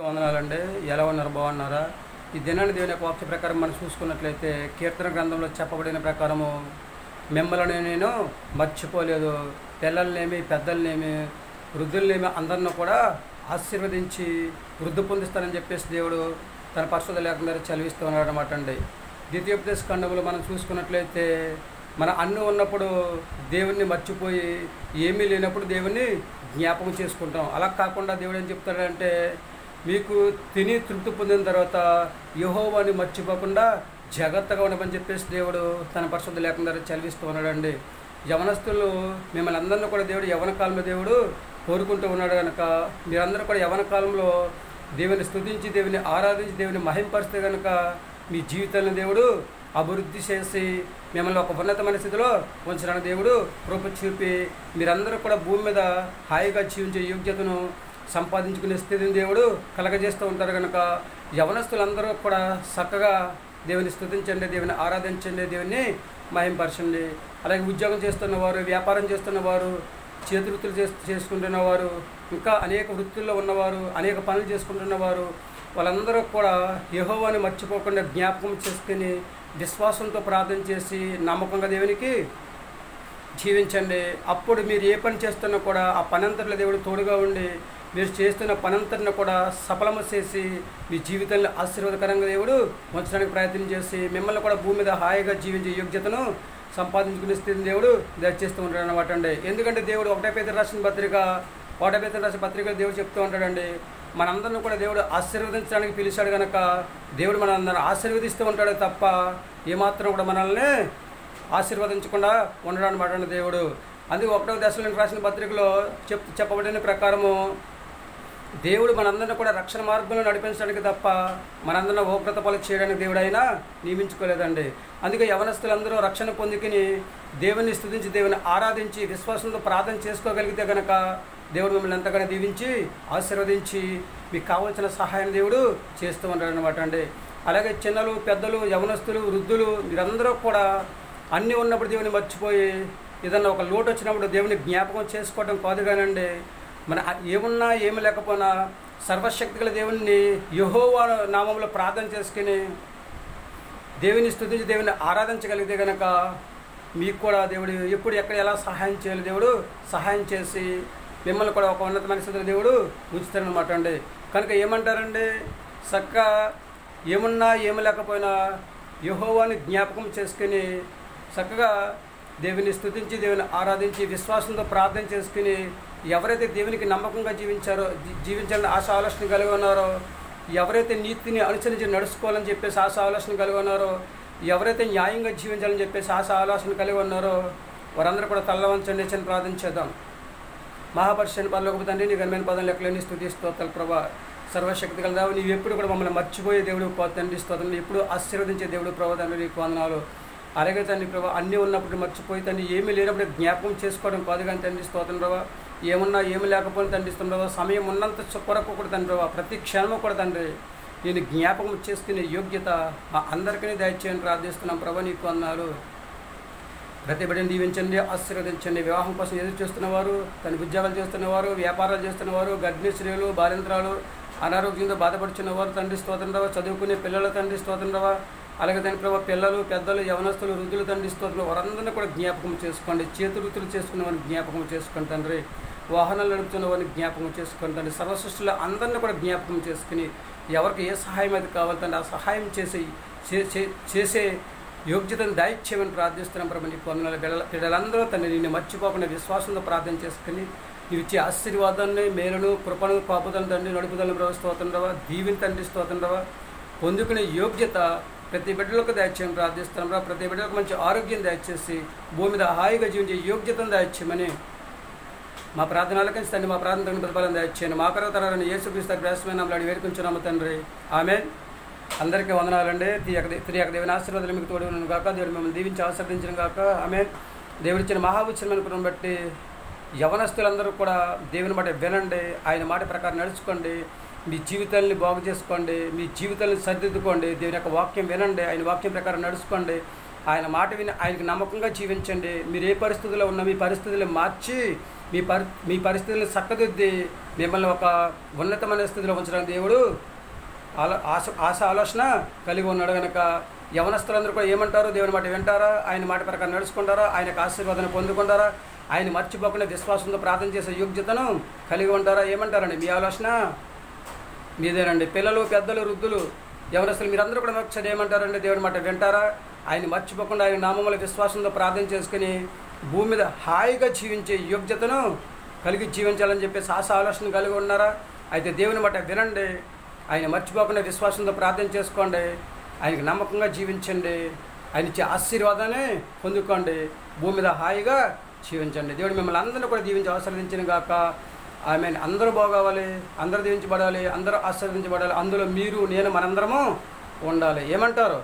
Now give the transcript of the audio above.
వందనాలండి. ఎలా ఉన్నారు? బాగున్నారా? ఈ దినాన్ని దేవుని యొక్క వాక్య ప్రకారం మనం చూసుకున్నట్లయితే కీర్తన గ్రంథంలో చెప్పబడిన ప్రకారము మిమ్మల్ని నేను మర్చిపోలేదు, పిల్లలనేమి పెద్దలనేమి వృద్ధులనేమి అందరిని కూడా ఆశీర్వదించి వృద్ధి పొందిస్తానని చెప్పేసి దేవుడు తన పరిశుద్ధ లేఖనం ద్వారా చదివిస్తూ ఉన్నాడు అనమాట అండి. ద్వితీయోపదేశ ఖండములో మనం చూసుకున్నట్లయితే మన అన్ను ఉన్నప్పుడు దేవుణ్ణి మర్చిపోయి ఏమీ లేనప్పుడు దేవుణ్ణి జ్ఞాపకం చేసుకుంటాం. అలా కాకుండా దేవుడు ఏం చెప్తాడంటే, మీకు తిని తృప్తి పొందిన తర్వాత యెహోవాని మర్చిపోకుండా జాగ్రత్తగా ఉండమని చెప్పేసి దేవుడు తన పరిశుద్ధ లేఖనం ద్వారా చదివిస్తూ ఉన్నాడండి. యవనస్తులు మిమ్మల్ని అందరినీ కూడా దేవుడు యవన కాలంలో దేవుడు కోరుకుంటూ ఉన్నాడు కనుక మీరందరూ కూడా యవన కాలంలో దేవుని స్తుతించి దేవుని ఆరాధించి దేవుని మహింపరిస్తే కనుక మీ జీవితాలను దేవుడు అభివృద్ధి చేసి మిమ్మల్ని ఒక ఉన్నతమైన స్థితిలో ఉంచడానికి దేవుడు కృప చూపి మీరందరూ కూడా భూమి మీద హాయిగా జీవించే యోగ్యతను సంపాదించుకునే స్థితిని దేవుడు కలగజేస్తూ ఉంటారు కనుక యవనస్తులందరూ కూడా చక్కగా దేవుని స్తుతించండి, దేవుని ఆరాధించండి, దేవుని మహింపరచండి. అలాగే ఉద్యోగం చేస్తున్నవారు, వ్యాపారం చేస్తున్నవారు, చేతి వృత్తులు చేసుకుంటున్నవారు, ఇంకా అనేక వృత్తుల్లో ఉన్నవారు, అనేక పనులు చేసుకుంటున్నవారు, వాళ్ళందరూ కూడా యెహోవాని మర్చిపోకుండా జ్ఞాపకం చేసుకుని విశ్వాసంతో ప్రార్థన చేసి నమ్మకంగా దేవునికి జీవించండి. అప్పుడు మీరు ఏ పని చేస్తున్నా కూడా ఆ పనంతట్లో దేవుడు తోడుగా ఉండి మీరు చేస్తున్న పనంతటిని కూడా సఫలము చేసి మీ జీవితాన్ని ఆశీర్వాదకరంగా దేవుడు ఉంచడానికి ప్రయత్నం చేసి మిమ్మల్ని కూడా భూమి మీద హాయిగా జీవించే యోగ్యతను సంపాదించుకునే స్థితిని దేవుడు దయచేస్తూ ఉంటాడు అనమాట అండి. ఎందుకంటే దేవుడు ఒకటే పేతురు రాసిన పత్రికలో దేవుడు చెప్తూ ఉంటాడండి, మనందరిని కూడా దేవుడు ఆశీర్వదించడానికి పిలిచాడు కనుక దేవుడు మనందరిని ఆశీర్వదిస్తూ ఉంటాడు తప్ప ఏమాత్రం కూడా మనల్ని ఆశీర్వదించకుండా ఉండడనమాట దేవుడు. అందుకే 1వ దశలోనికి రాసిన పత్రికలో చెప్పబడిన ప్రకారము దేవుడు మనందరినీ కూడా రక్షణ మార్గంలో నడిపించడానికి తప్ప మనందరినీ ఉగ్రత పాలు చేయడానికి దేవుడు అయినా నియమించుకోలేదండి. అందుకే యవనస్తులందరూ రక్షణ పొందుకుని దేవుని స్తుతించి దేవుని ఆరాధించి విశ్వాసంతో ప్రార్థన చేసుకోగలిగితే కనుక దేవుడు మిమ్మల్ని ఎంతగానో దీవించి ఆశీర్వదించి మీకు కావాల్సిన సహాయం దేవుడు చేస్తూ ఉంటాడు అనమాట అండి. అలాగే చిన్నలు, పెద్దలు, యవనస్తులు, వృద్ధులు మీరందరూ కూడా అన్నీ ఉన్నప్పుడు దేవుని మర్చిపోయి ఏదన్నా ఒక లోటు వచ్చినప్పుడు దేవుని జ్ఞాపకం చేసుకోవడం కాదు కానండి, మన ఏమున్నా ఏమి లేకపోయినా సర్వశక్తిగల దేవుని యెహోవా నామంలో ప్రార్థన చేసుకుని దేవుని స్తుతించి దేవుని ఆరాధించగలిగితే కనుక మీకు కూడా దేవుడు ఎప్పుడు ఎక్కడ ఎలా సహాయం చేయాలి దేవుడు సహాయం చేసి మిమ్మల్ని కూడా ఒక ఉన్నతమైన స్థితిలో దేవుడు ఉంచుతారనమాట అండి. కనుక ఏమంటారండి, చక్కగా ఏమున్నా ఏమి లేకపోయినా యెహోవాని జ్ఞాపకం చేసుకుని చక్కగా దేవుని స్తుతించి దేవుని ఆరాధించి విశ్వాసంతో ప్రార్థన చేసుకుని ఎవరైతే దేవునికి నమ్మకంగా జీవించాలని ఆశ ఆలోచన కలిగి ఉన్నారో, ఎవరైతే నీతిని అనుసరించి నడుచుకోవాలని చెప్పేసి ఆశ ఆలోచన కలిగి ఉన్నారో, ఎవరైతే న్యాయంగా జీవించాలని చెప్పేసి ఆశ ఆలోచన కలిగి ఉన్నారో వారందరూ కూడా తల్ల వంచండి చిన్న ప్రార్థన చేద్దాం. మహాపరిషని పరలోకపు తండ్రి, నీ ఘనమైన పదం లెక్కలేని స్తుతి స్తోత్రాలు ప్రభా, సర్వశక్తి కలదావు. నీవు ఎప్పుడు కూడా మమ్మల్ని మర్చిపోయే దేవుడు తండ్రి స్తోత్రం, ఎప్పుడు ఆశీర్వదించే దేవుడు ప్రభా తండ్రి నీకు వందనాలు. అలాగే తండ్రి ప్రభా అన్నీ ఉన్నప్పుడు మర్చిపోయి తండ్రి ఏమీ లేనప్పుడు జ్ఞాపకం చేసుకోవడం కాదు కానీ తండ్రి స్తోత్రం ప్రభా, ఏమున్నా ఏమి లేకపోయినా తండ్రి ఇస్తాం ప్రభా, సమయం ఉన్నంత కొరకు కూడా తండ్రి ప్రభా ప్రతి క్షణము కూడా తండ్రి నేను జ్ఞాపకం చేసుకునే యోగ్యత మా అందరికీ దయచేయని ప్రార్థిస్తున్నాం ప్రభా నీకు వందనాలు. ప్రతి బిడ్డను దీవించండి, ఆశీర్వదించండి. వివాహం కోసం ఎదురు చేస్తున్నవారు, తన ఉద్యోగాలు చేస్తున్నవారు, వ్యాపారాలు చేస్తున్నవారు, గర్భిణీ స్త్రీలు, బాలింతరాలు, అనారోగ్యంతో బాధపడుచున్నవారు తండ్రి స్తోత్రం ప్రభా, చదువుకునే పిల్లల తండ్రి స్తోత్రం ప్రభా, అలాగే తండ్రి ప్రభా పిల్లలు, పెద్దలు, యవనస్తులు, వృద్ధులు తండ్రి స్తోత్రం వారందరినీ కూడా జ్ఞాపకం చేసుకోండి. చేతి వృత్తులు చేసుకునే వారిని జ్ఞాపకం చేసుకోండి తండ్రి, వాహనాలు నడుపుతున్న వారిని జ్ఞాపకం చేసుకోండి తండ్రి, సర్వసృష్టిలో అందరినీ కూడా జ్ఞాపకం చేసుకుని ఎవరికి ఏ సహాయం అయితే కావాలి తండ్రి ఆ సహాయం చేసే యోగ్యతను దయచేయమని ప్రార్థిస్తున్నాం ప్రభు నీకు వందనాలు. పిల్లలందరూ తండ్రి నిన్ను మర్చిపోకుండా విశ్వాసంతో ప్రార్థన చేసుకుని నీవు ఇచ్చే ఆశీర్వాదాన్ని, మేలును, కృపను, కాపుదలను తండ్రి నడుపుదలను ప్రభు స్తోత్రం ప్రభా, దీవిని తండ్రి స్తోత్రం ప్రభా పొందుకునే యోగ్యత ప్రతి బిడ్డలకు దయచేయమని ప్రార్థిస్తున్నాం ప్రభా. ప్రతి బిడ్డలకు మంచి ఆరోగ్యం దయచేసి భూమి మీద హాయిగా జీవించే యోగ్యతను దయచేయమని మా ప్రార్థనలకి తండ్రి మా ప్రార్థన ప్రతిఫలం దయచేయండి. మా కరతరాన్ని యేసుక్రీస్తు గ్రాసమైన నామములో వేడుకుంటున్నాము తండ్రి, ఆమేన్. అందరికీ వందనాలండి. త్రియక దేవుని ఆశీర్వాదాలు మీకు తోడు ఉన్నాను కాక, దేవుడు మిమ్మల్ని దీవించి ఆశీర్వదించిన కాక, ఆమేన్. దేవుడిచ్చిన మహాఉచ్చరమైన కృపను బట్టి యవనస్తులందరూ కూడా దేవుని మాట వినండి, ఆయన మాట ప్రకారం నడుచుకోండి, మీ జీవితాలని బాగు చేసుకోండి, మీ జీవితాలను సరిదిద్దుకోండి. దేవుని యొక్క వాక్యం వినండి, ఆయన వాక్యం ప్రకారం నడుచుకోండి, ఆయన మాట విని ఆయనకు నమ్మకంగా జీవించండి. మీరు ఏ పరిస్థితుల్లో ఉన్నా మీ పరిస్థితులను మార్చి మీ పరిస్థితులను చక్కదిద్ది మిమ్మల్ని ఒక ఉన్నతమైన స్థితిలో ఉంచడానికి దేవుడు ఆశ ఆలోచన కలిగి ఉన్నాడు కనుక యవనస్తులందరూ కూడా ఏమంటారు? దేవుని మాట వింటారా? ఆయన మాట ప్రకారం నడుచుకుంటారా? ఆయనకు ఆశీర్వాదాన్ని పొందుకుంటారా? ఆయన మర్చిపోకుండా విశ్వాసంతో ప్రార్థన చేసే యోగ్యతను కలిగి ఉంటారా? ఏమంటారండి? మీ ఆలోచన మీదేనండి. పిల్లలు, పెద్దలు, వృద్ధులు, యవనస్తులు మీరందరూ కూడా ఒకసారి ఏమంటారండి? దేవుని మాట వింటారా? ఆయన మర్చిపోకుండా ఆయన నామముల విశ్వాసంతో ప్రార్థన చేసుకుని భూమి మీద హాయిగా జీవించే యోగ్యతను కలిగి జీవించాలని చెప్పేసి ఆలోచన కలిగి ఉన్నారా? అయితే దేవుని మాట వినండి. ఆయన మర్చిపోకుండా విశ్వాసంతో ప్రార్థన చేసుకోండి. ఆయనకి నమ్మకంగా జీవించండి. ఆయన ఇచ్చే ఆశీర్వాదాన్ని పొందుకోండి. భూమి మీద హాయిగా జీవించండి. దేవుడు మిమ్మల్ని అందరినీ కూడా దీవించి ఆశీర్వదించిన గాక. ఆమె అందరూ బాగోవాలి, అందరూ దీవించబడాలి, అందరూ ఆశీర్వదించబడాలి. అందులో మీరు, నేను, మనందరము ఉండాలి. ఏమంటారు?